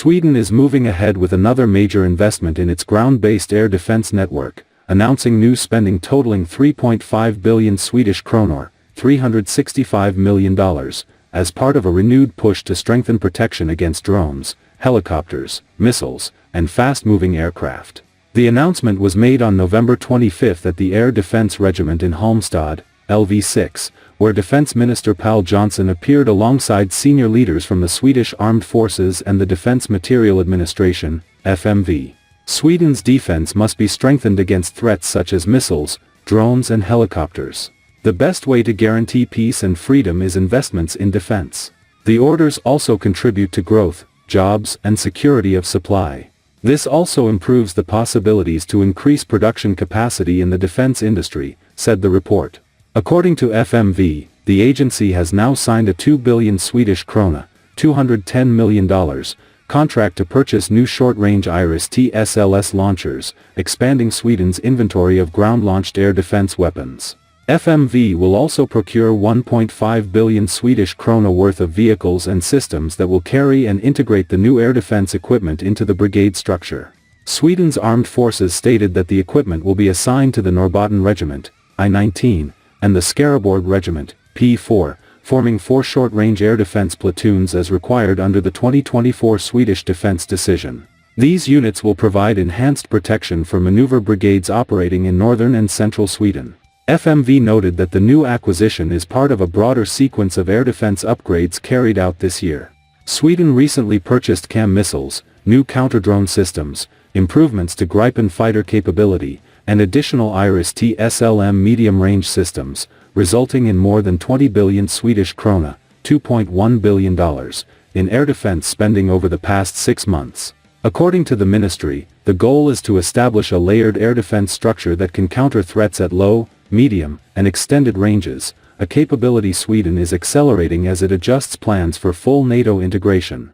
Sweden is moving ahead with another major investment in its ground-based air defense network, announcing new spending totaling 3.5 billion Swedish kronor, $365 million, as part of a renewed push to strengthen protection against drones, helicopters, missiles, and fast-moving aircraft. The announcement was made on November 25 at the Air Defence Regiment in Halmstad, LV6, where Defense Minister Pål Jonson appeared alongside senior leaders from the Swedish Armed Forces and the Defence Materiel Administration, FMV. Sweden's defense must be strengthened against threats such as missiles, drones and helicopters. The best way to guarantee peace and freedom is investments in defense. The orders also contribute to growth, jobs and security of supply. This also improves the possibilities to increase production capacity in the defense industry, said the report. According to FMV, the agency has now signed a 2 billion Swedish krona, $210 million, contract to purchase new short-range IRIS-T SLS launchers, expanding Sweden's inventory of ground-launched air defense weapons. FMV will also procure 1.5 billion Swedish krona worth of vehicles and systems that will carry and integrate the new air defense equipment into the brigade structure. Sweden's armed forces stated that the equipment will be assigned to the Norrbotten Regiment, I-19, and the Skaraborg Regiment, P4, forming 4 short-range air defense platoons as required under the 2024 Swedish defense decision. These units will provide enhanced protection for maneuver brigades operating in northern and central Sweden. FMV noted that the new acquisition is part of a broader sequence of air defense upgrades carried out this year. Sweden recently purchased CAMM missiles, new counter-drone systems, improvements to Gripen fighter capability, and additional IRIS-T SLM medium-range systems, resulting in more than 20 billion Swedish krona, $2.1 billion, in air defense spending over the past 6 months. According to the ministry, the goal is to establish a layered air defense structure that can counter threats at low, medium, and extended ranges, a capability Sweden is accelerating as it adjusts plans for full NATO integration.